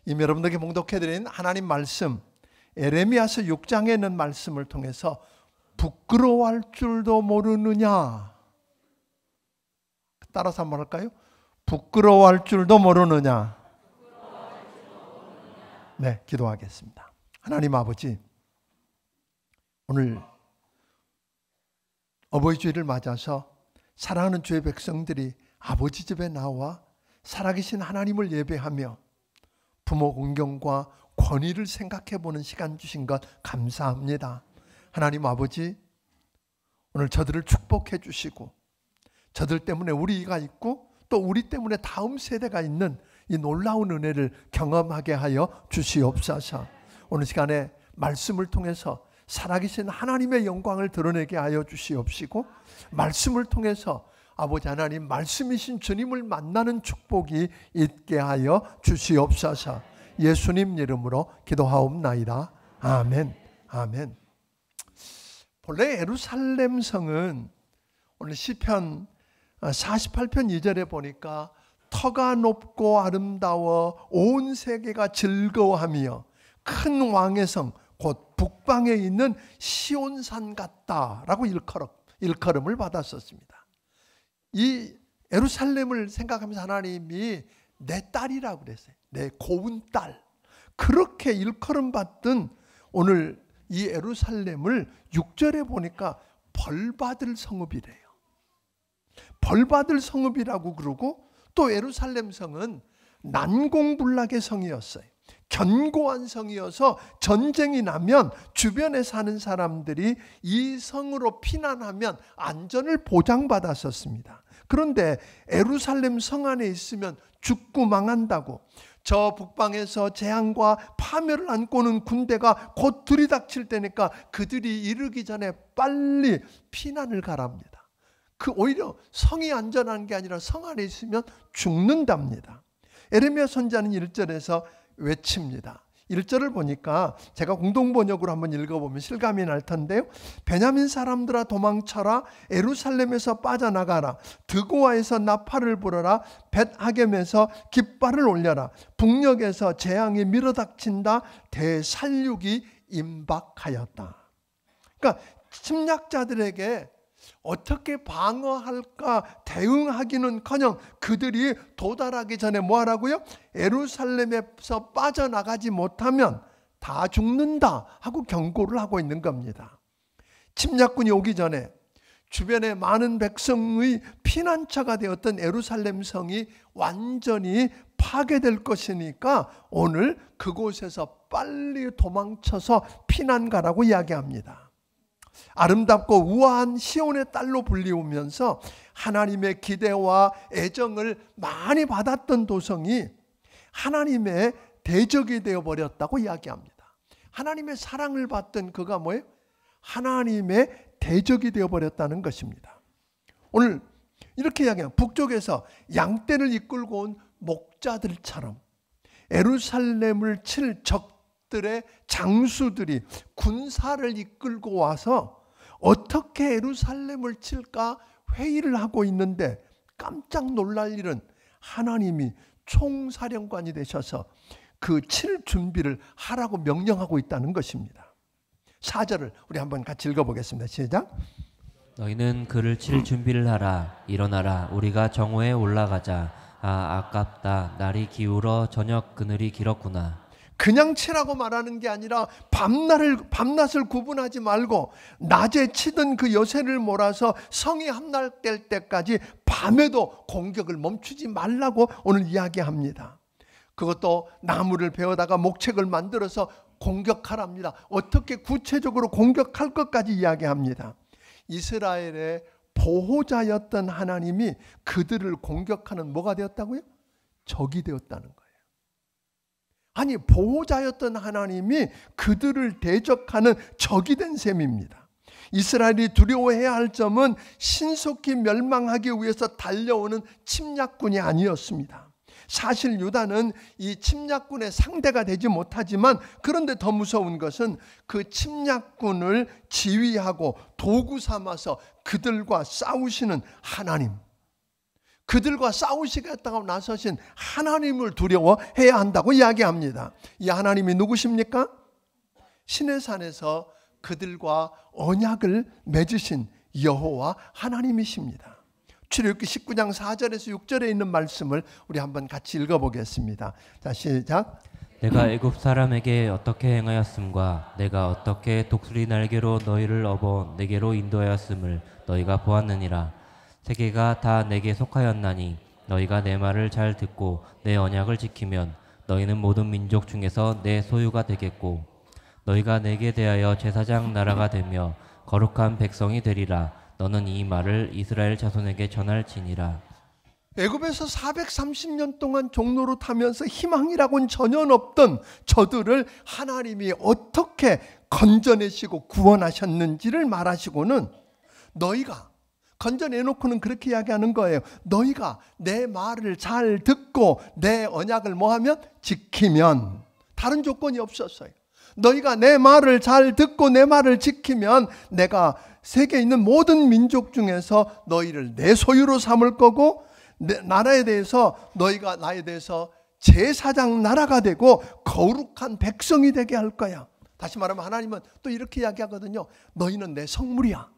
이미 여러분들에게 봉독해드린 하나님 말씀, 에레미야서 6장에 있는 말씀을 통해서 부끄러워할 줄도 모르느냐, 따라서 한번 할까요? 부끄러워할 줄도 모르느냐. 네, 기도하겠습니다. 하나님 아버지, 오늘 어버이 주일을 맞아서 사랑하는 주의 백성들이 아버지 집에 나와 살아계신 하나님을 예배하며 부모 공경과 권위를 생각해 보는 시간 주신 것 감사합니다. 하나님 아버지, 오늘 저들을 축복해 주시고 저들 때문에 우리가 있고 또 우리 때문에 다음 세대가 있는 이 놀라운 은혜를 경험하게 하여 주시옵소서. 오늘 시간에 말씀을 통해서 살아계신 하나님의 영광을 드러내게 하여 주시옵시고, 말씀을 통해서 아버지 하나님 말씀이신 주님을 만나는 축복이 있게 하여 주시옵소서. 예수님 이름으로 기도하옵나이다. 아멘. 아멘. 본래 예루살렘 성은 오늘 시편 48편 2절에 보니까 터가 높고 아름다워 온 세계가 즐거워하며 큰 왕의 성 곧 북방에 있는 시온산 같다라고 일컬음을 받았었습니다. 이 예루살렘을 생각하면서 하나님이 내 딸이라고 그랬어요. 내 고운 딸. 그렇게 일컬음 받던 오늘 이 예루살렘을 6절에 보니까 벌받을 성읍이래요. 벌받을 성읍이라고 그러고, 또 예루살렘 성은 난공불락의 성이었어요. 견고한 성이어서 전쟁이 나면 주변에 사는 사람들이 이 성으로 피난하면 안전을 보장받았었습니다. 그런데 예루살렘 성 안에 있으면 죽고 망한다고, 저 북방에서 재앙과 파멸을 안고 오는 군대가 곧 들이닥칠 때니까 그들이 이르기 전에 빨리 피난을 가랍니다. 오히려 성이 안전한 게 아니라 성 안에 있으면 죽는답니다. 에레미야 선지자는 1절에서 외칩니다. 1절을 보니까 제가 공동번역으로 한번 읽어보면 실감이 날 텐데요. 베냐민 사람들아 도망쳐라. 예루살렘에서 빠져나가라. 드고아에서 나팔을 불어라. 벳하겜에서 깃발을 올려라. 북녘에서 재앙이 밀어닥친다. 대살육이 임박하였다. 그러니까 침략자들에게 어떻게 방어할까 대응하기는커녕 그들이 도달하기 전에 뭐 하라고요? 예루살렘에서 빠져나가지 못하면 다 죽는다 하고 경고를 하고 있는 겁니다. 침략군이 오기 전에 주변에 많은 백성의 피난처가 되었던 예루살렘 성이 완전히 파괴될 것이니까 오늘 그곳에서 빨리 도망쳐서 피난 가라고 이야기합니다. 아름답고 우아한 시온의 딸로 불리우면서 하나님의 기대와 애정을 많이 받았던 도성이 하나님의 대적이 되어버렸다고 이야기합니다. 하나님의 사랑을 받던 그가 뭐예요? 하나님의 대적이 되어버렸다는 것입니다. 오늘 이렇게 이야기해요. 북쪽에서 양떼를 이끌고 온 목자들처럼 예루살렘을 칠 적들의 장수들이 군사를 이끌고 와서 어떻게 예루살렘을 칠까 회의를 하고 있는데, 깜짝 놀랄 일은 하나님이 총사령관이 되셔서 그 칠 준비를 하라고 명령하고 있다는 것입니다. 4절을 우리 한번 같이 읽어보겠습니다. 시작. 너희는 그를 칠 준비를 하라. 일어나라. 우리가 정오에 올라가자. 아깝다. 날이 기울어 저녁 그늘이 길었구나. 그냥 치라고 말하는 게 아니라 밤낮을 구분하지 말고 낮에 치던 그 여세를 몰아서 성이 함락될 때까지 밤에도 공격을 멈추지 말라고 오늘 이야기합니다. 그것도 나무를 베어다가 목책을 만들어서 공격하랍니다. 어떻게 구체적으로 공격할 것까지 이야기합니다. 이스라엘의 보호자였던 하나님이 그들을 공격하는 뭐가 되었다고요? 적이 되었다는 거예요. 아니, 보호자였던 하나님이 그들을 대적하는 적이 된 셈입니다. 이스라엘이 두려워해야 할 점은 신속히 멸망하기 위해서 달려오는 침략군이 아니었습니다. 사실 유다는 이 침략군의 상대가 되지 못하지만, 그런데 더 무서운 것은 그 침략군을 지휘하고 도구 삼아서 그들과 싸우시는 하나님, 그들과 싸우시겠다고 나서신 하나님을 두려워해야 한다고 이야기합니다. 이 하나님이 누구십니까? 시내산에서 그들과 언약을 맺으신 여호와 하나님이십니다. 출애굽기 19장 4절에서 6절에 있는 말씀을 우리 한번 같이 읽어보겠습니다. 자, 시작. 내가 애굽 사람에게 어떻게 행하였음과 내가 어떻게 독수리 날개로 너희를 업어 내게로 인도하였음을 너희가 보았느니라. 세계가 다 내게 속하였나니 너희가 내 말을 잘 듣고 내 언약을 지키면 너희는 모든 민족 중에서 내 소유가 되겠고 너희가 내게 대하여 제사장 나라가 되며 거룩한 백성이 되리라. 너는 이 말을 이스라엘 자손에게 전할지니라. 애굽에서 430년 동안 종로로 타면서 희망이라고는 전혀 없던 저들을 하나님이 어떻게 건져내시고 구원하셨는지를 말하시고는 너희가 건져내놓고는 그렇게 이야기하는 거예요. 너희가 내 말을 잘 듣고 내 언약을 뭐하면? 지키면. 다른 조건이 없었어요. 너희가 내 말을 잘 듣고 내 말을 지키면 내가 세계에 있는 모든 민족 중에서 너희를 내 소유로 삼을 거고 내 나라에 대해서 너희가 나에 대해서 제사장 나라가 되고 거룩한 백성이 되게 할 거야. 다시 말하면 하나님은 또 이렇게 이야기하거든요. 너희는 내 성물이야.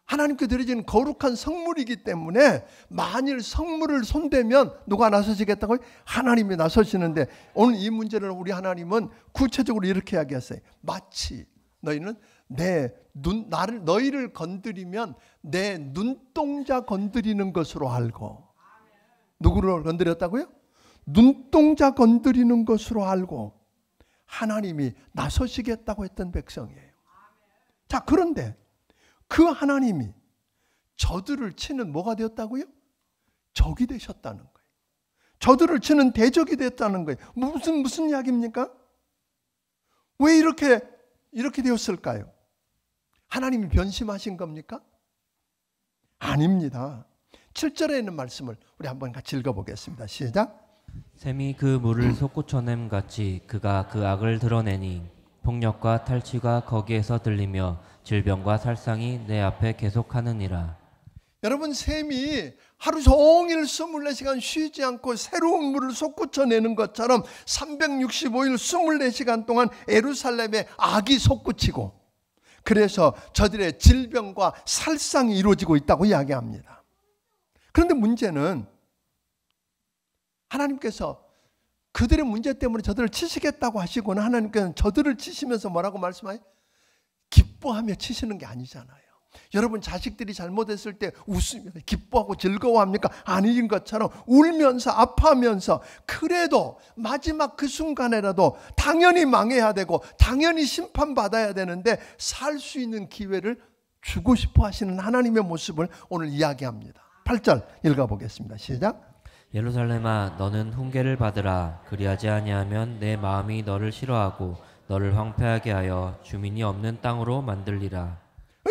하나님께 드려지는 거룩한 성물이기 때문에 만일 성물을 손대면 누가 나서시겠다고요? 하나님이 나서시는데 오늘 이 문제를 우리 하나님은 구체적으로 이렇게 이야기했어요. 마치 너희는 너희를 건드리면 내 눈동자 건드리는 것으로 알고. 누구를 건드렸다고요? 눈동자 건드리는 것으로 알고 하나님이 나서시겠다고 했던 백성이에요. 자, 그런데 그 하나님이 저들을 치는 뭐가 되었다고요? 적이 되셨다는 거예요. 저들을 치는 대적이 됐다는 거예요. 무슨 이야기입니까? 왜 이렇게 되었을까요? 하나님이 변심하신 겁니까? 아닙니다. 7절에 있는 말씀을 우리 한번 같이 읽어보겠습니다. 시작. 샘이 그 물을 솟구쳐냄 같이 그가 그 악을 드러내니 폭력과 탈취가 거기에서 들리며 질병과 살상이 내 앞에 계속하느니라. 여러분, 샘이 하루 종일 24시간 쉬지 않고 새로운 물을 솟구쳐내는 것처럼 365일 24시간 동안 예루살렘에 악이 솟구치고 그래서 저들의 질병과 살상이 이루어지고 있다고 이야기합니다. 그런데 문제는 하나님께서 그들의 문제 때문에 저들을 치시겠다고 하시고는 하나님께서는 저들을 치시면서 뭐라고 말씀하세요? 기뻐하며 치시는 게 아니잖아요. 여러분 자식들이 잘못했을 때 웃으며 기뻐하고 즐거워합니까? 아닌 것처럼 울면서 아파하면서 그래도 마지막 그 순간에라도 당연히 망해야 되고 당연히 심판받아야 되는데 살 수 있는 기회를 주고 싶어 하시는 하나님의 모습을 오늘 이야기합니다. 8절 읽어보겠습니다. 시작. 예루살렘아 너는 훈계를 받으라. 그리하지 아니하면 내 마음이 너를 싫어하고 너를 황폐하게 하여 주민이 없는 땅으로 만들리라.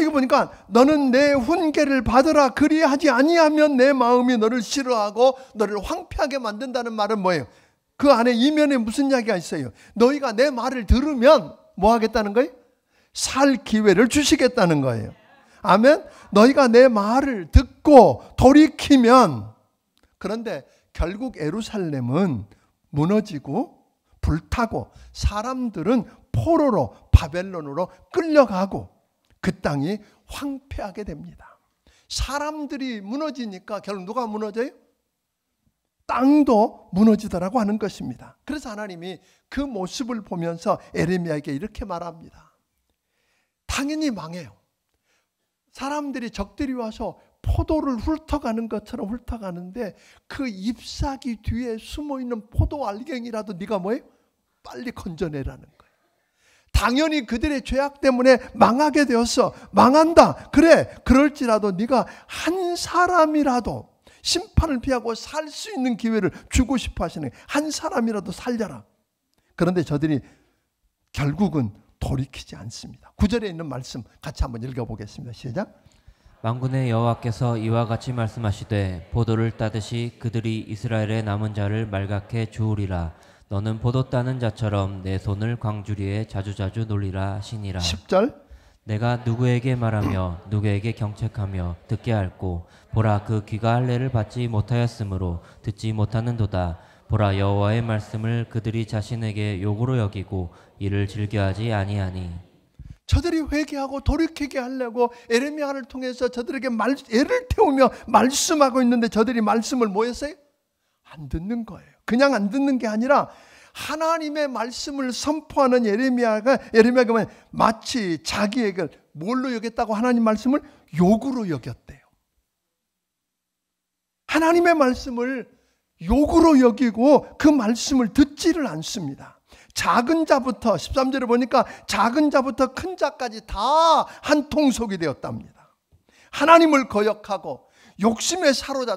이거 보니까 너는 내 훈계를 받으라. 그리하지 아니하면 내 마음이 너를 싫어하고 너를 황폐하게 만든다는 말은 뭐예요? 그 안에 이면에 무슨 이야기가 있어요? 너희가 내 말을 들으면 뭐 하겠다는 거예요? 살 기회를 주시겠다는 거예요. 아멘. 너희가 내 말을 듣고 돌이키면. 그런데 결국 예루살렘은 무너지고 불타고 사람들은 포로로 바벨론으로 끌려가고 그 땅이 황폐하게 됩니다. 사람들이 무너지니까 결국 누가 무너져요? 땅도 무너지더라고 하는 것입니다. 그래서 하나님이 그 모습을 보면서 에레미야에게 이렇게 말합니다. 당연히 망해요. 사람들이 적들이 와서 포도를 훑어가는 것처럼 훑어가는데 그 잎사귀 뒤에 숨어있는 포도 알갱이라도 네가 뭐예요? 빨리 건져내라는 거예요. 당연히 그들의 죄악 때문에 망하게 되었어. 망한다. 그래. 그럴지라도 네가 한 사람이라도 심판을 피하고 살 수 있는 기회를 주고 싶어 하시는 거예요. 한 사람이라도 살려라. 그런데 저들이 결국은 돌이키지 않습니다. 9절에 있는 말씀 같이 한번 읽어보겠습니다. 시작. 만군의 여호와께서 이와 같이 말씀하시되 포도를 따듯이 그들이 이스라엘의 남은 자를 말갛게 주우리라. 너는 포도 따는 자처럼 내 손을 광주리에 자주자주 놀리라 하시니라. 10절. 내가 누구에게 말하며 누구에게 경책하며 듣게 할꼬. 보라, 그 귀가 할례를 받지 못하였으므로 듣지 못하는도다. 보라, 여호와의 말씀을 그들이 자신에게 욕으로 여기고 이를 즐겨하지 아니하니. 저들이 회개하고 돌이키게 하려고 에레미야를 통해서 저들에게 애를 태우며 말씀하고 있는데 저들이 말씀을 뭐 했어요? 안 듣는 거예요. 그냥 안 듣는 게 아니라 하나님의 말씀을 선포하는 에레미야가 마치 자기에게 뭘로 여겼다고? 하나님 말씀을 욕으로 여겼대요. 하나님의 말씀을 욕으로 여기고 그 말씀을 듣지를 않습니다. 작은 자부터 13절에 보니까 작은 자부터 큰 자까지 다 한 통속이 되었답니다. 하나님을 거역하고 욕심에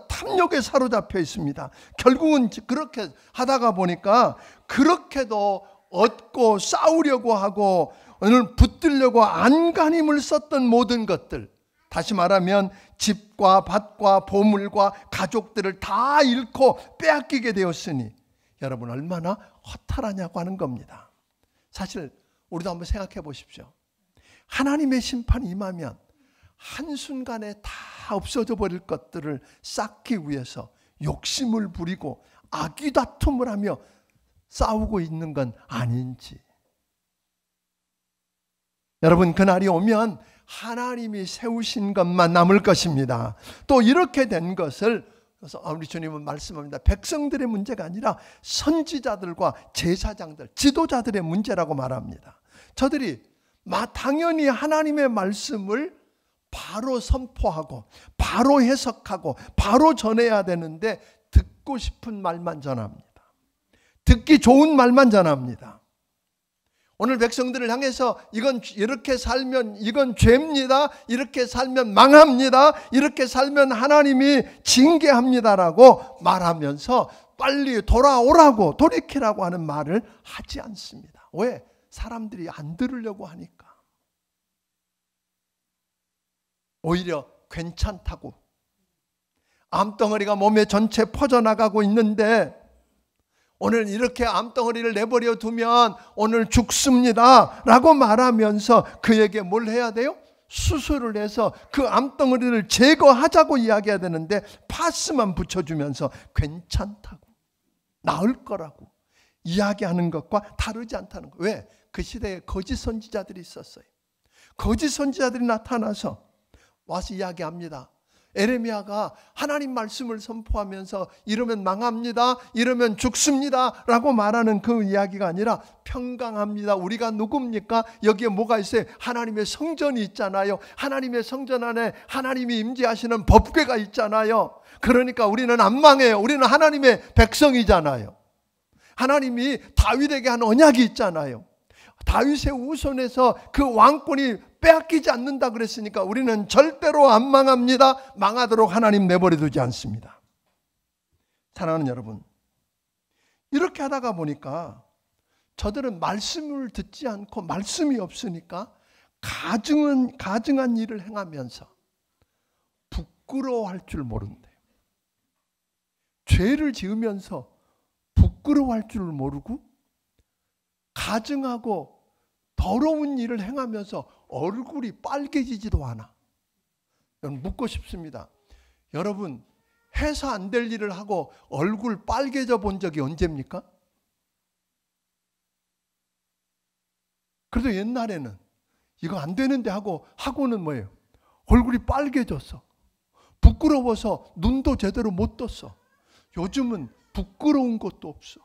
탐욕에 사로잡혀 있습니다. 결국은 그렇게 하다가 보니까 그렇게도 얻고 싸우려고 하고 오늘 붙들려고 안간힘을 썼던 모든 것들, 다시 말하면 집과 밭과 보물과 가족들을 다 잃고 빼앗기게 되었으니 여러분 얼마나 허탈하냐고 하는 겁니다. 사실 우리도 한번 생각해 보십시오. 하나님의 심판이 임하면 한순간에 다 없어져 버릴 것들을 쌓기 위해서 욕심을 부리고 악의다툼을 하며 싸우고 있는 건 아닌지. 여러분, 그날이 오면 하나님이 세우신 것만 남을 것입니다. 또 이렇게 된 것을, 그래서 우리 주님은 말씀합니다. 백성들의 문제가 아니라 선지자들과 제사장들, 지도자들의 문제라고 말합니다. 저들이 당연히 하나님의 말씀을 바로 선포하고 바로 해석하고 바로 전해야 되는데 듣고 싶은 말만 전합니다. 듣기 좋은 말만 전합니다. 오늘 백성들을 향해서 이건 이렇게 살면 이건 죄입니다. 이렇게 살면 망합니다. 이렇게 살면 하나님이 징계합니다라고 말하면서 빨리 돌아오라고, 돌이키라고 하는 말을 하지 않습니다. 왜? 사람들이 안 들으려고 하니까. 오히려 괜찮다고, 암덩어리가 몸에 전체 퍼져나가고 있는데 오늘 이렇게 암덩어리를 내버려 두면 오늘 죽습니다 라고 말하면서 그에게 뭘 해야 돼요? 수술을 해서 그 암덩어리를 제거하자고 이야기해야 되는데 파스만 붙여주면서 괜찮다고, 나을 거라고 이야기하는 것과 다르지 않다는 거예요. 왜? 그 시대에 거짓 선지자들이 있었어요. 거짓 선지자들이 나타나서 와서 이야기합니다. 에레미야가 하나님 말씀을 선포하면서 이러면 망합니다, 이러면 죽습니다 라고 말하는 그 이야기가 아니라 평강합니다. 우리가 누굽니까? 여기에 뭐가 있어요? 하나님의 성전이 있잖아요. 하나님의 성전 안에 하나님이 임재하시는 법궤가 있잖아요. 그러니까 우리는 안 망해요. 우리는 하나님의 백성이잖아요. 하나님이 다윗에게 한 언약이 있잖아요. 다윗의 후손에서 그 왕권이 빼앗기지 않는다 그랬으니까 우리는 절대로 안 망합니다. 망하도록 하나님 내버려 두지 않습니다. 사랑하는 여러분, 이렇게 하다가 보니까 저들은 말씀을 듣지 않고 말씀이 없으니까 가증한 일을 행하면서 부끄러워할 줄 모른대요. 죄를 지으면서 부끄러워할 줄 모르고 가증하고 더러운 일을 행하면서 얼굴이 빨개지지도 않아. 여러분, 묻고 싶습니다. 여러분, 해서 안 될 일을 하고 얼굴 빨개져 본 적이 언제입니까? 그래도 옛날에는 이거 안 되는데 하고는 뭐예요? 얼굴이 빨개졌어. 부끄러워서 눈도 제대로 못 떴어. 요즘은 부끄러운 것도 없어.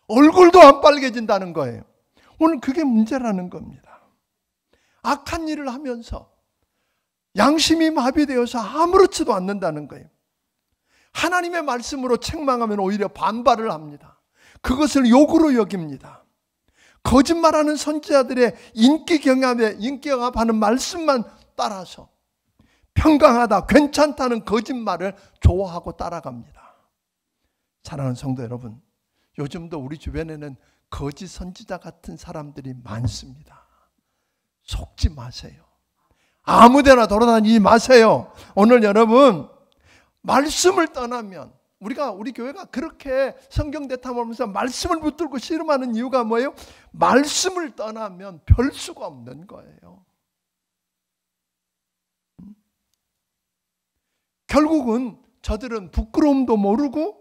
얼굴도 안 빨개진다는 거예요. 오늘 그게 문제라는 겁니다. 악한 일을 하면서 양심이 마비되어서 아무렇지도 않는다는 거예요. 하나님의 말씀으로 책망하면 오히려 반발을 합니다. 그것을 욕으로 여깁니다. 거짓말하는 선지자들의 인기경합하는 말씀만 따라서 평강하다, 괜찮다는 거짓말을 좋아하고 따라갑니다. 사랑하는 성도 여러분, 요즘도 우리 주변에는 거짓 선지자 같은 사람들이 많습니다. 속지 마세요. 아무데나 돌아다니지 마세요. 오늘 여러분, 말씀을 떠나면 우리 교회가 그렇게 성경 대탐하면서 말씀을 붙들고 씨름하는 이유가 뭐예요? 말씀을 떠나면 별 수가 없는 거예요. 결국은 저들은 부끄러움도 모르고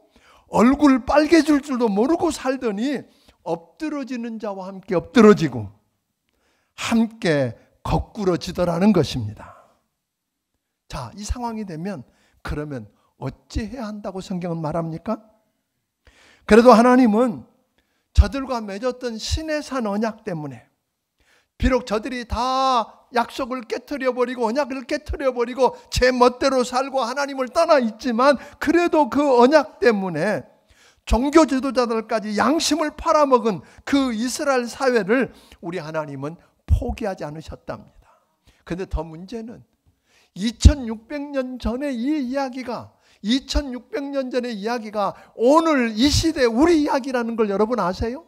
얼굴 빨개질 줄도 모르고 살더니 엎드러지는 자와 함께 엎드러지고 함께 거꾸러지더라는 것입니다. 자, 이 상황이 되면 그러면 어찌해야 한다고 성경은 말합니까? 그래도 하나님은 저들과 맺었던 신의 산 언약 때문에 비록 저들이 다 약속을 깨트려버리고 언약을 깨트려버리고 제 멋대로 살고 하나님을 떠나 있지만 그래도 그 언약 때문에 종교 지도자들까지 양심을 팔아먹은 그 이스라엘 사회를 우리 하나님은 포기하지 않으셨답니다. 그런데 더 문제는 2600년 전의 이 이야기가 2600년 전의 이야기가 오늘 이 시대 우리 이야기라는 걸 여러분 아세요?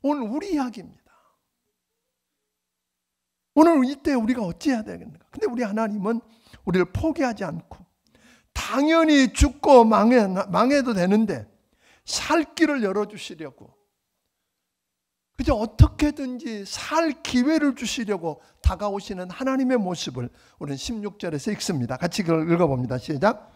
오늘 우리 이야기입니다. 오늘 이때 우리가 어찌해야 되겠는가? 근데 우리 하나님은 우리를 포기하지 않고 당연히 죽고 망해도 되는데 살 길을 열어주시려고 그저 어떻게든지 살 기회를 주시려고 다가오시는 하나님의 모습을 우리는 16절에서 읽습니다. 같이 읽어봅니다. 시작.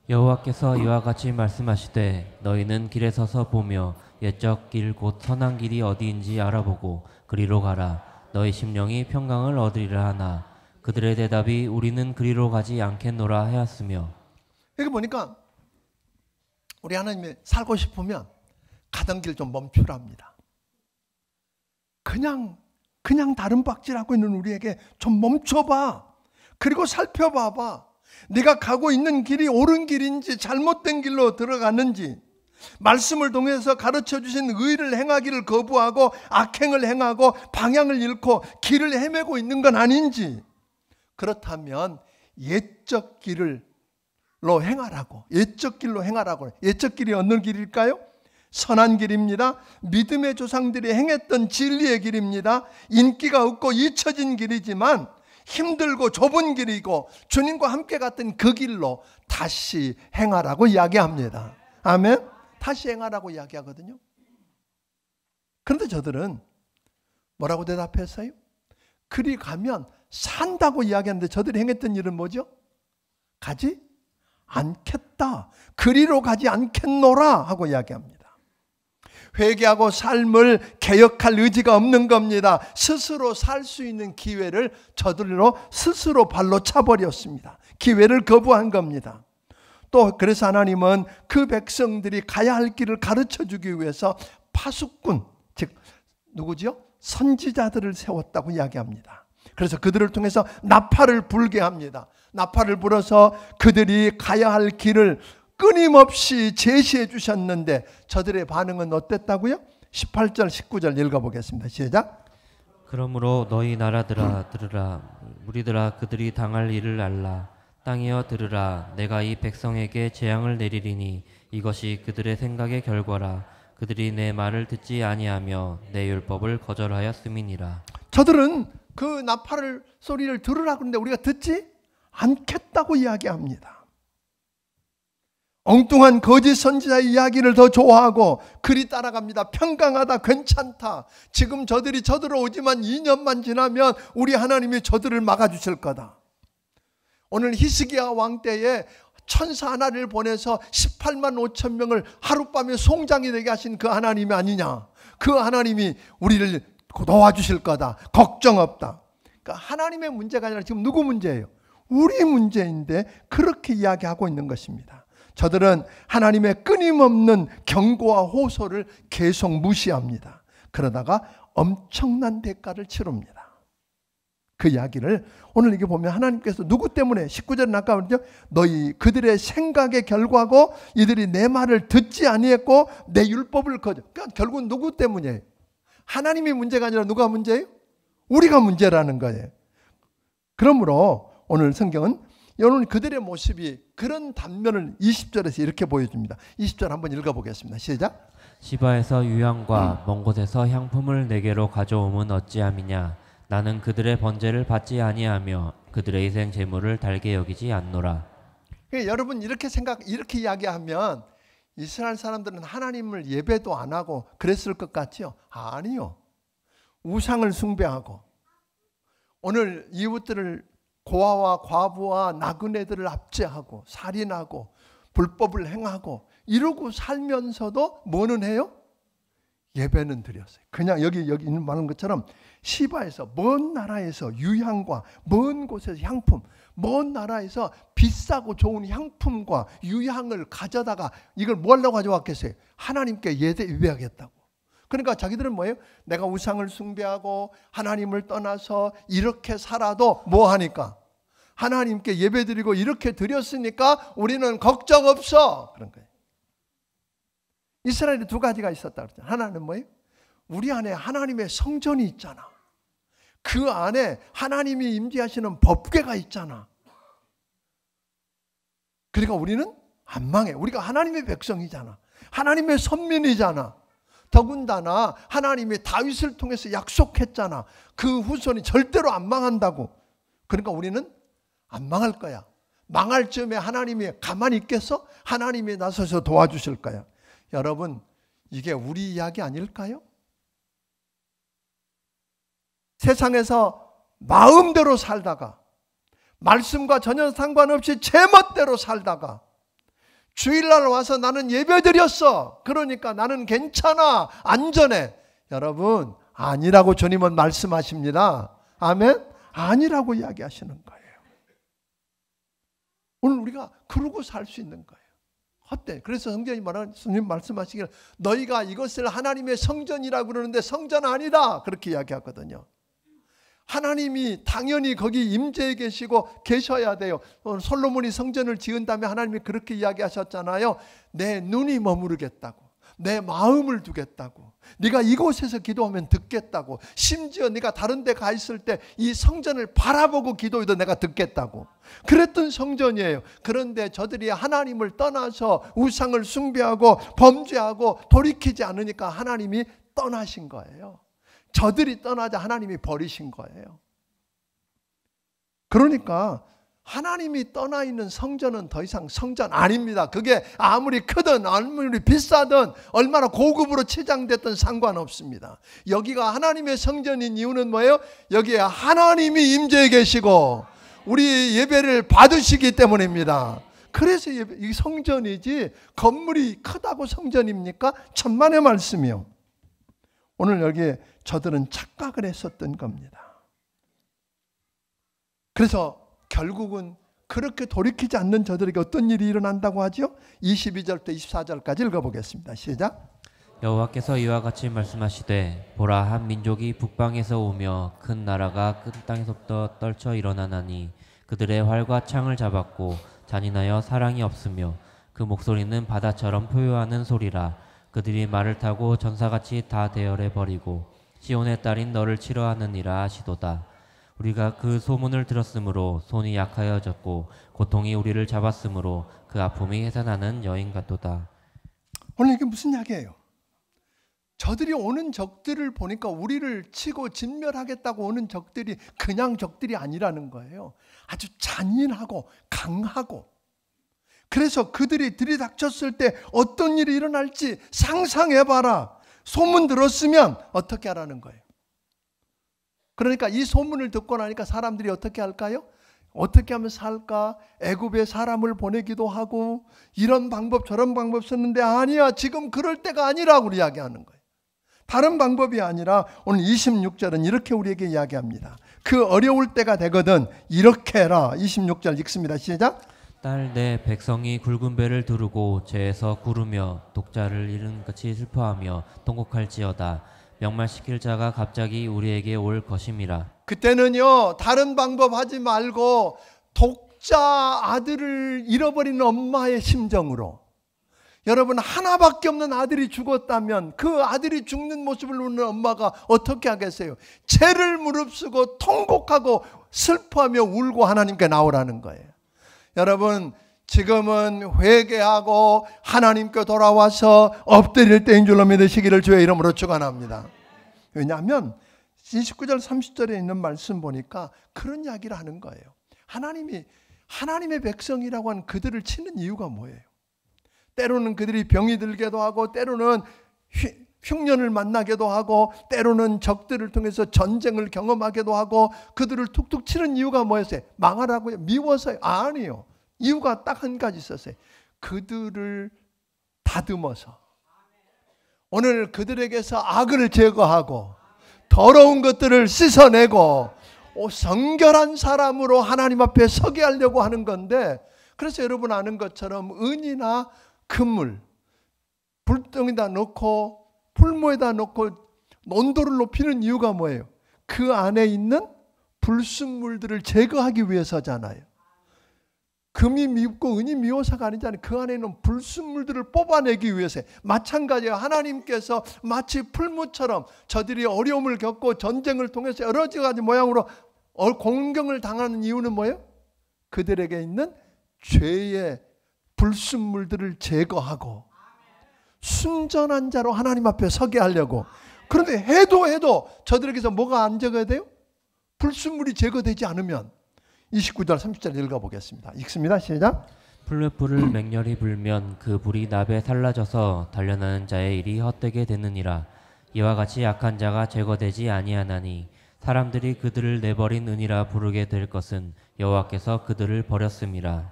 여호와께서 이와 같이 말씀하시되 너희는 길에 서서 보며 옛적 길 곧 선한 길이 어디인지 알아보고 그리로 가라. 너희 심령이 평강을 얻으리라 하나 그들의 대답이 우리는 그리로 가지 않겠노라 하였으며. 여기 보니까 우리 하나님이 살고 싶으면 가던 길 좀 멈추랍니다. 그냥 다른 박질하고 있는 우리에게 좀 멈춰봐. 그리고 살펴봐봐. 네가 가고 있는 길이 옳은 길인지 잘못된 길로 들어갔는지, 말씀을 통해서 가르쳐 주신 의를 행하기를 거부하고 악행을 행하고 방향을 잃고 길을 헤매고 있는 건 아닌지, 그렇다면 옛적 길로 행하라고. 옛적 길로 행하라고. 옛적 길이 어느 길일까요? 선한 길입니다. 믿음의 조상들이 행했던 진리의 길입니다. 인기가 없고 잊혀진 길이지만 힘들고 좁은 길이고 주님과 함께 갔던 그 길로 다시 행하라고 이야기합니다. 아멘. 다시 행하라고 이야기하거든요. 그런데 저들은 뭐라고 대답했어요? 그리 가면 산다고 이야기하는데 저들이 행했던 일은 뭐죠? 가지 않겠다. 그리로 가지 않겠노라 하고 이야기합니다. 회개하고 삶을 개혁할 의지가 없는 겁니다. 스스로 살 수 있는 기회를 저들로 스스로 발로 차버렸습니다. 기회를 거부한 겁니다. 또 그래서 하나님은 그 백성들이 가야 할 길을 가르쳐 주기 위해서 파수꾼, 즉 누구죠? 선지자들을 세웠다고 이야기합니다. 그래서 그들을 통해서 나팔을 불게 합니다. 나팔을 불어서 그들이 가야 할 길을 끊임없이 제시해 주셨는데 저들의 반응은 어땠다고요? 18절 19절 읽어보겠습니다. 시작. 그러므로 너희 나라들아 들으라. 무리들아 그들이 당할 일을 알라. 땅이여 들으라. 내가 이 백성에게 재앙을 내리리니 이것이 그들의 생각의 결과라. 그들이 내 말을 듣지 아니하며 내 율법을 거절하였음이니라. 저들은 그 나팔 소리를 들으라 그러는데 우리가 듣지 않겠다고 이야기합니다. 엉뚱한 거짓 선지자의 이야기를 더 좋아하고 그리 따라갑니다. 평강하다, 괜찮다. 지금 저들이 쳐들어오지만 2년만 지나면 우리 하나님이 저들을 막아주실 거다. 오늘 히스기야 왕 때에 천사 하나를 보내서 18만 5천 명을 하룻밤에 송장이 되게 하신 그 하나님이 아니냐. 그 하나님이 우리를 도와주실 거다. 걱정 없다. 그러니까 하나님의 문제가 아니라 지금 누구 문제예요? 우리 문제인데 그렇게 이야기하고 있는 것입니다. 저들은 하나님의 끊임없는 경고와 호소를 계속 무시합니다. 그러다가 엄청난 대가를 치릅니다. 그 이야기를 오늘 이게 보면 하나님께서 누구 때문에 19절은 아까 그랬죠? 너희 그들의 생각의 결과고 이들이 내 말을 듣지 아니했고 내 율법을 거절. 그러니까 결국은 누구 때문이에요? 하나님이 문제가 아니라 누가 문제예요? 우리가 문제라는 거예요. 그러므로 오늘 성경은 여러분 그들의 모습이 그런 단면을 20절에서 이렇게 보여줍니다. 20절 한번 읽어보겠습니다. 시작. 시바에서 유향과 먼 곳에서 향품을 내게로 가져옴은 어찌함이냐. 나는 그들의 번제를 받지 아니하며 그들의 희생 제물을 달게 여기지 않노라. 그러니까 여러분 이렇게 이야기하면 이스라엘 사람들은 하나님을 예배도 안 하고 그랬을 것 같지요? 아니요. 우상을 숭배하고 오늘 이웃들을 고아와 과부와 나그네들을 압제하고 살인하고 불법을 행하고 이러고 살면서도 뭐는 해요? 예배는 드렸어요. 그냥 여기 있는 말한 것처럼 시바에서 먼 나라에서 유향과 먼 곳에서 향품, 먼 나라에서 비싸고 좋은 향품과 유향을 가져다가 이걸 뭐 하려고 가져왔겠어요? 하나님께 예배하겠다고. 그러니까 자기들은 뭐예요? 내가 우상을 숭배하고 하나님을 떠나서 이렇게 살아도 뭐 하니까? 하나님께 예배드리고 이렇게 드렸으니까 우리는 걱정 없어. 그런 거예요. 이스라엘에 두 가지가 있었다 그랬잖아요. 하나는 뭐예요? 우리 안에 하나님의 성전이 있잖아. 그 안에 하나님이 임재하시는 법궤가 있잖아. 그러니까 우리는 안 망해. 우리가 하나님의 백성이잖아. 하나님의 선민이잖아. 더군다나 하나님이 다윗을 통해서 약속했잖아. 그 후손이 절대로 안 망한다고. 그러니까 우리는 안 망할 거야. 망할 즈음에 하나님이 가만히 있겠어? 하나님이 나서서 도와주실 거야. 여러분, 이게 우리 이야기 아닐까요? 세상에서 마음대로 살다가 말씀과 전혀 상관없이 제 멋대로 살다가 주일날 와서 나는 예배드렸어. 그러니까 나는 괜찮아. 안전해. 여러분, 아니라고 주님은 말씀하십니다. 아멘? 아니라고 이야기하시는 거예요. 오늘 우리가 그러고 살 수 있는 거예요. 어때? 그래서 성경이 말하는, 주님 말씀하시기를 너희가 이것을 하나님의 성전이라고 그러는데 성전 아니다. 그렇게 이야기하거든요. 하나님이 당연히 거기 임재해 계시고 계셔야 돼요. 솔로몬이 성전을 지은 다음에 하나님이 그렇게 이야기하셨잖아요. 내 눈이 머무르겠다고. 내 마음을 두겠다고. 네가 이곳에서 기도하면 듣겠다고. 심지어 네가 다른 데 가 있을 때 이 성전을 바라보고 기도해도 내가 듣겠다고. 그랬던 성전이에요. 그런데 저들이 하나님을 떠나서 우상을 숭배하고 범죄하고 돌이키지 않으니까 하나님이 떠나신 거예요. 저들이 떠나자 하나님이 버리신 거예요. 그러니까 하나님이 떠나 있는 성전은 더 이상 성전 아닙니다. 그게 아무리 크든 아무리 비싸든 얼마나 고급으로 치장됐든 상관없습니다. 여기가 하나님의 성전인 이유는 뭐예요? 여기에 하나님이 임재해 계시고 우리 예배를 받으시기 때문입니다. 그래서 이 성전이지 건물이 크다고 성전입니까? 천만의 말씀이요. 오늘 여기에 저들은 착각을 했었던 겁니다. 그래서 결국은 그렇게 돌이키지 않는 저들에게 어떤 일이 일어난다고 하죠? 22절부터 24절까지 읽어보겠습니다. 시작. 여호와께서 이와 같이 말씀하시되 보라 한 민족이 북방에서 오며 큰 나라가 큰 땅에서부터 떨쳐 일어나나니 그들의 활과 창을 잡았고 잔인하여 사랑이 없으며 그 목소리는 바다처럼 포효하는 소리라. 그들이 말을 타고 전사같이 다 대열해 버리고 시온의 딸인 너를 치러하느니라 하시도다. 우리가 그 소문을 들었으므로 손이 약하여졌고 고통이 우리를 잡았으므로 그 아픔이 해산하는 여인 같도다. 오늘 이게 무슨 이야기예요? 저들이 오는 적들을 보니까 우리를 치고 진멸하겠다고 오는 적들이 그냥 적들이 아니라는 거예요. 아주 잔인하고 강하고. 그래서 그들이 들이닥쳤을 때 어떤 일이 일어날지 상상해봐라. 소문 들었으면 어떻게 하라는 거예요. 그러니까 이 소문을 듣고 나니까 사람들이 어떻게 할까요? 어떻게 하면 살까? 애굽에 사람을 보내기도 하고 이런 방법 저런 방법 썼는데 아니야. 지금 그럴 때가 아니라고 이야기하는 거예요. 다른 방법이 아니라 오늘 26절은 이렇게 우리에게 이야기합니다. 그 어려울 때가 되거든 이렇게 해라. 26절 읽습니다. 시작. 딸 내 백성이 굵은 배를 두르고 죄에서 구르며 독자를 잃은 같이 슬퍼하며 통곡할지어다. 명말시킬 자가 갑자기 우리에게 올 것임이라. 그때는요 다른 방법 하지 말고 독자 아들을 잃어버린 엄마의 심정으로, 여러분 하나밖에 없는 아들이 죽었다면 그 아들이 죽는 모습을 보는 엄마가 어떻게 하겠어요? 죄를 무릅쓰고 통곡하고 슬퍼하며 울고 하나님께 나오라는 거예요. 여러분 지금은 회개하고 하나님께 돌아와서 엎드릴 때인 줄로 믿으시기를 주의 이름으로 축원합니다. 왜냐하면 29절 30절에 있는 말씀 보니까 그런 이야기를 하는 거예요. 하나님의 백성이라고 한 그들을 치는 이유가 뭐예요? 때로는 그들이 병이 들기도 하고 때로는 흉년을 만나게도 하고 때로는 적들을 통해서 전쟁을 경험하게도 하고 그들을 툭툭 치는 이유가 뭐였어요? 망하라고요? 미워서요? 아니요. 이유가 딱 한 가지 있었어요. 그들을 다듬어서 오늘 그들에게서 악을 제거하고 더러운 것들을 씻어내고 성결한 사람으로 하나님 앞에 서게 하려고 하는 건데, 그래서 여러분 아는 것처럼 은이나 금을 불덩이다 넣고 풀무에다 넣고 온도를 높이는 이유가 뭐예요? 그 안에 있는 불순물들을 제거하기 위해서잖아요. 금이 밉고 은이 미워서가 아니잖아요. 그 안에 있는 불순물들을 뽑아내기 위해서. 마찬가지예요. 하나님께서 마치 풀무처럼 저들이 어려움을 겪고 전쟁을 통해서 여러 가지 모양으로 공경을 당하는 이유는 뭐예요? 그들에게 있는 죄의 불순물들을 제거하고 순전한 자로 하나님 앞에 서게 하려고. 그런데 해도 저들에게서 뭐가 안 제거해야 돼요? 불순물이 제거되지 않으면. 29절 30절 읽어보겠습니다. 읽습니다. 시작. 풀무불을 맹렬히 불면 그 불이 납에 살라져서 달려나는 자의 일이 헛되게 되느니라. 이와 같이 약한 자가 제거되지 아니하나니 사람들이 그들을 내버린 은이라 부르게 될 것은 여호와께서 그들을 버렸음이라.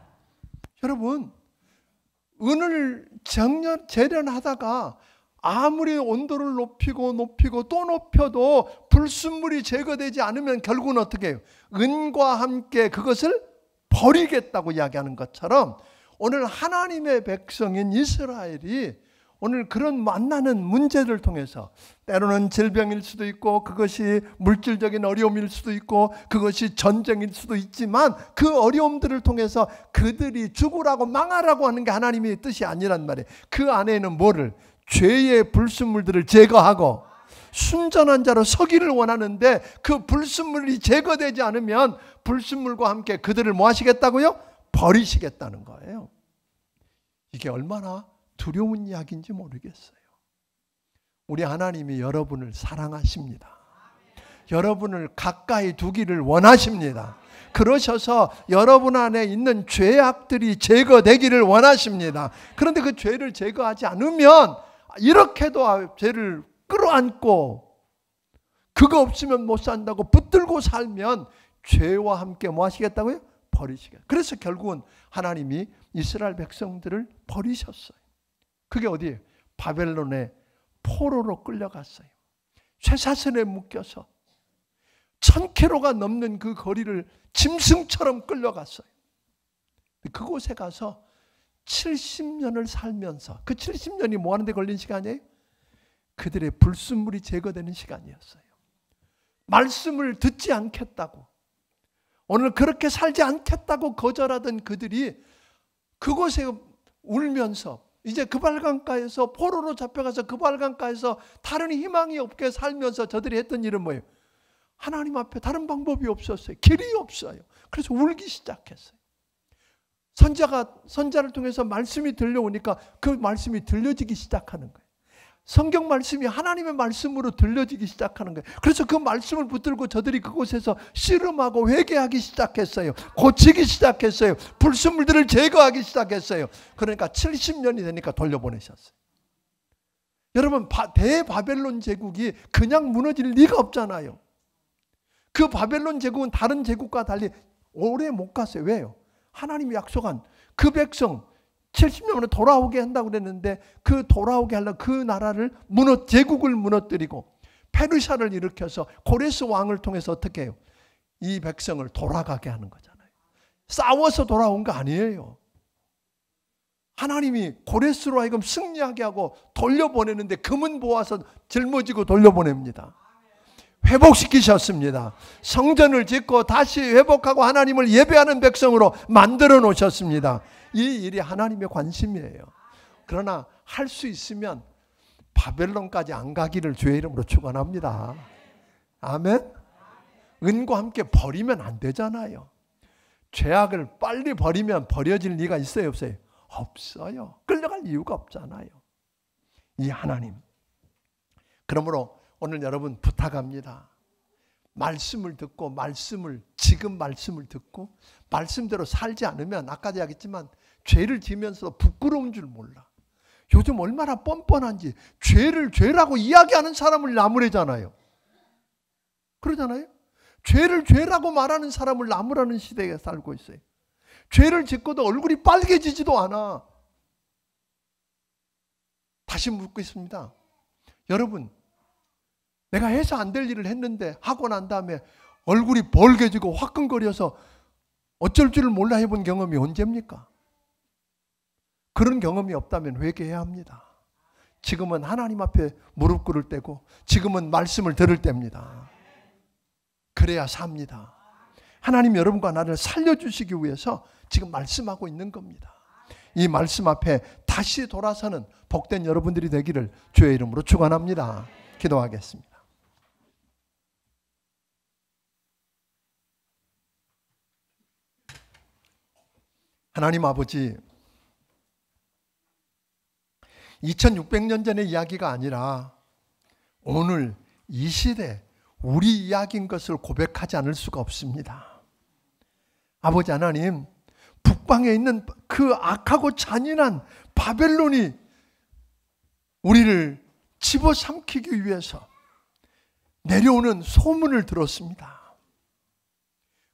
여러분, 은을 재련하다가 아무리 온도를 높이고 또 높여도 불순물이 제거되지 않으면 결국은 어떻게 해요? 은과 함께 그것을 버리겠다고 이야기하는 것처럼 오늘 하나님의 백성인 이스라엘이 오늘 그런 만나는 문제를 통해서 때로는 질병일 수도 있고 그것이 물질적인 어려움일 수도 있고 그것이 전쟁일 수도 있지만 그 어려움들을 통해서 그들이 죽으라고 망하라고 하는 게 하나님의 뜻이 아니란 말이에요. 그 안에는 뭐를? 죄의 불순물들을 제거하고 순전한 자로 서기를 원하는데 그 불순물이 제거되지 않으면 불순물과 함께 그들을 뭐 하시겠다고요? 버리시겠다는 거예요. 이게 얼마나 두려운 이야기인지 모르겠어요. 우리 하나님이 여러분을 사랑하십니다. 여러분을 가까이 두기를 원하십니다. 그러셔서 여러분 안에 있는 죄악들이 제거되기를 원하십니다. 그런데 그 죄를 제거하지 않으면 이렇게도 죄를 끌어안고 그거 없으면 못 산다고 붙들고 살면 죄와 함께 뭐 하시겠다고요? 버리시겠다. 그래서 결국은 하나님이 이스라엘 백성들을 버리셨어요. 그게 어디예요? 바벨론의 포로로 끌려갔어요. 쇠사슬에 묶여서 1000km가 넘는 그 거리를 짐승처럼 끌려갔어요. 그곳에 가서 70년을 살면서 그 70년이 뭐 하는 데 걸린 시간이에요? 그들의 불순물이 제거되는 시간이었어요. 말씀을 듣지 않겠다고, 오늘 그렇게 살지 않겠다고 거절하던 그들이 그곳에 울면서 이제 그발강가에서 포로로 잡혀가서 그발강가에서 다른 희망이 없게 살면서 저들이 했던 일은 뭐예요? 하나님 앞에 다른 방법이 없었어요. 길이 없어요. 그래서 울기 시작했어요. 선자를 통해서 말씀이 들려오니까 그 말씀이 들려지기 시작하는 거예요. 성경 말씀이 하나님의 말씀으로 들려지기 시작하는 거예요. 그래서 그 말씀을 붙들고 저들이 그곳에서 씨름하고 회개하기 시작했어요. 고치기 시작했어요. 불순물들을 제거하기 시작했어요. 그러니까 70년이 되니까 돌려보내셨어요. 여러분, 대바벨론 제국이 그냥 무너질 리가 없잖아요. 그 바벨론 제국은 다른 제국과 달리 오래 못 갔어요. 왜요? 하나님이 약속한 그 백성 70년 만에 돌아오게 한다고 그랬는데 그 돌아오게 하려고 그 나라를 제국을 무너뜨리고 페르시아를 일으켜서 고레스 왕을 통해서 어떻게 해요? 이 백성을 돌아가게 하는 거잖아요. 싸워서 돌아온 거 아니에요. 하나님이 고레스로 하여금 승리하게 하고 돌려보내는데 금은 보아서 짊어지고 돌려보냅니다. 회복시키셨습니다. 성전을 짓고 다시 회복하고 하나님을 예배하는 백성으로 만들어 놓으셨습니다. 이 일이 하나님의 관심이에요. 그러나 할 수 있으면 바벨론까지 안 가기를 주의 이름으로 축원합니다. 아멘. 은과 함께 버리면 안 되잖아요. 죄악을 빨리 버리면 버려질 리가 있어요, 없어요? 없어요. 끌려갈 이유가 없잖아요. 이 하나님. 그러므로 오늘 여러분 부탁합니다. 말씀을 듣고 지금 말씀을 듣고 말씀대로 살지 않으면 아까도 이야기했지만 죄를 지면서 부끄러운 줄 몰라. 요즘 얼마나 뻔뻔한지 죄를 죄라고 이야기하는 사람을 나무래잖아요. 그러잖아요. 죄를 죄라고 말하는 사람을 나무라는 시대에 살고 있어요. 죄를 짓고도 얼굴이 빨개지지도 않아. 다시 묻고 있습니다. 여러분, 내가 해서 안 될 일을 했는데 하고 난 다음에 얼굴이 벌개지고 화끈거려서 어쩔 줄을 몰라 해본 경험이 언제입니까? 그런 경험이 없다면 회개해야 합니다. 지금은 하나님 앞에 무릎 꿇을 때고 지금은 말씀을 들을 때입니다. 그래야 삽니다. 하나님 여러분과 나를 살려주시기 위해서 지금 말씀하고 있는 겁니다. 이 말씀 앞에 다시 돌아서는 복된 여러분들이 되기를 주의 이름으로 축원합니다. 기도하겠습니다. 하나님 아버지, 2600년 전의 이야기가 아니라 오늘 이 시대 우리 이야기인 것을 고백하지 않을 수가 없습니다. 아버지 하나님, 북방에 있는 그 악하고 잔인한 바벨론이 우리를 집어삼키기 위해서 내려오는 소문을 들었습니다.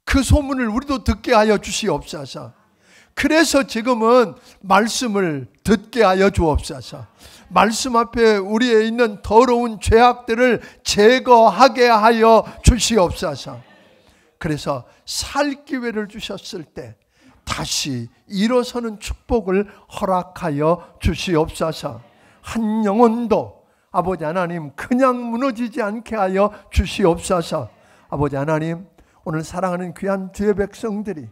그 소문을 우리도 듣게 하여 주시옵소서. 그래서 지금은 말씀을 듣게 하여 주옵소서. 말씀 앞에 우리에 있는 더러운 죄악들을 제거하게 하여 주시옵소서. 그래서 살 기회를 주셨을 때 다시 일어서는 축복을 허락하여 주시옵소서. 한 영혼도 아버지 하나님 그냥 무너지지 않게 하여 주시옵소서. 아버지 하나님, 오늘 사랑하는 귀한 주의 백성들이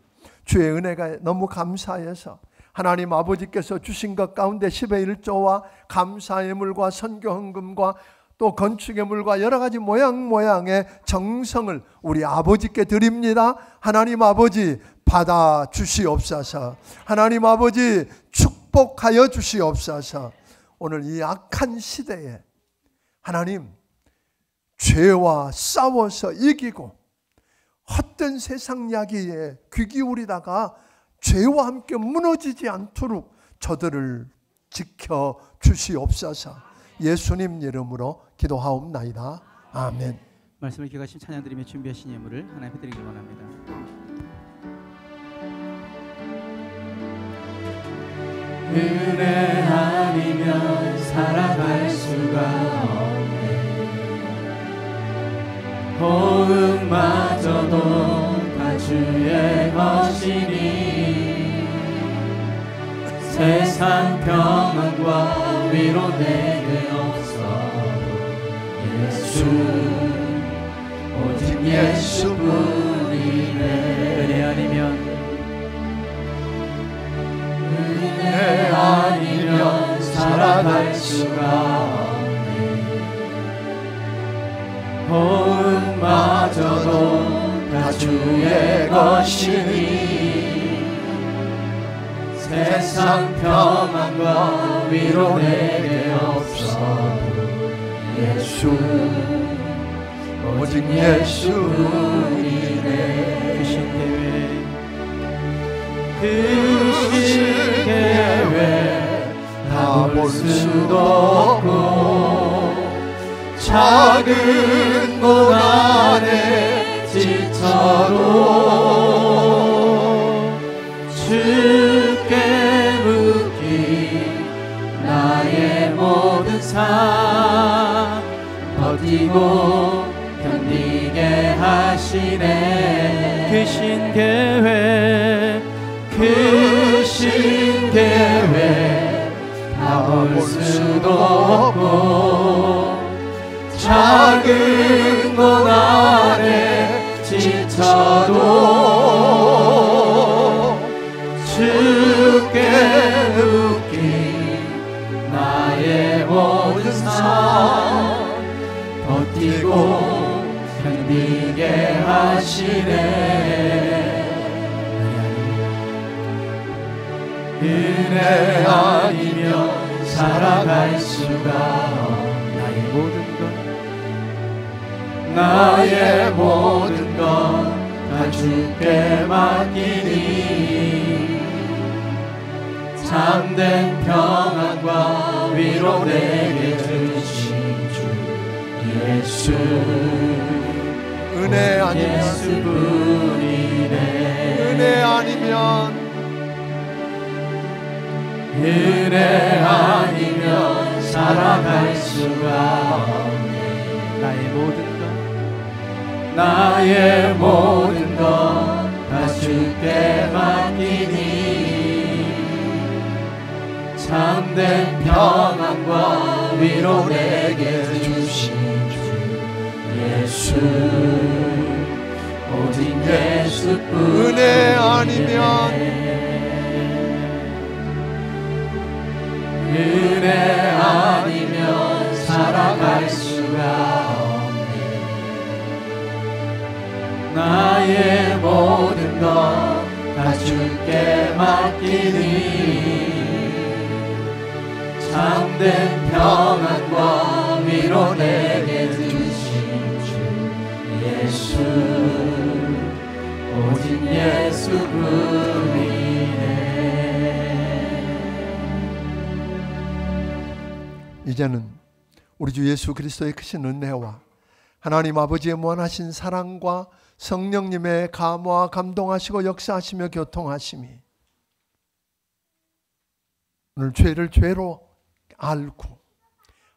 주의 은혜가 너무 감사해서 하나님 아버지께서 주신 것 가운데 10의 1조와 감사의 물과 선교 헌금과 또 건축의 물과 여러 가지 모양의 정성을 우리 아버지께 드립니다. 하나님 아버지 받아 주시옵소서. 하나님 아버지 축복하여 주시옵소서. 오늘 이 악한 시대에 하나님 죄와 싸워서 이기고 헛된 세상 이야기에 귀 기울이다가 죄와 함께 무너지지 않도록 저들을 지켜 주시옵소서. 예수님 이름으로 기도하옵나이다. 아멘. 말씀을 기억하신 찬양드리며 준비하신 예물을 하나님께 드리길 원합니다. 은혜 아니면 살아갈 수가 없네. 호흡마저도 다 주의 것이니 세상 평안과 위로 내게 없어도 예수 오직 예수뿐이네. 은혜 아니면 은혜 아니면 살아갈 수가 없네. 호흡마저도 다 주의 것이니 세상 평안과 위로 내게 없어도 예수 오직 예수뿐이네. 크신 계획 다 볼 수도 없고 작은 곳 안에 지쳐도 주께 묻기 나의 모든 삶 버티고 견디게 하시네. 크신 계획 크신 계획 다 볼 수도 없고 작은 곳 안에 지쳐도 주께 묻기 나의 모든 삶 버티고 견디게 하시네. 은혜 아니면 살아갈 수가 없네. 나의 모든 것 다 주께 맡기니 참된 평안 평안과 위로 내게 주신 주 예수 은혜 아니면 예수뿐이네. 은혜 아니면 은혜 아니면 살아갈 수가 없네. 나의 모든 것 다 주께 맡기니 참된 평안과 위로 내게 주신 주 예수 오직 예수뿐. 은혜 아니면 은혜 아니면 살아갈 수가 없네. 나의 모든 것 다 주께 맡기니 참된 평안과 위로 내게 주신 주 예수 오직 예수뿐이네. 이제는 우리 주 예수 그리스도의 크신 은혜와 하나님 아버지의 무한하신 사랑과 성령님의 감화 감동하시고 역사하시며 교통하심이 오늘 죄를 죄로 알고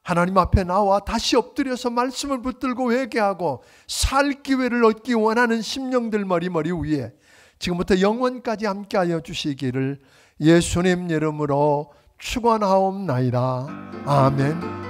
하나님 앞에 나와 다시 엎드려서 말씀을 붙들고 회개하고 살 기회를 얻기 원하는 심령들 머리머리 위에 지금부터 영원까지 함께하여 주시기를 예수님 이름으로 축원하옵나이다. 아멘.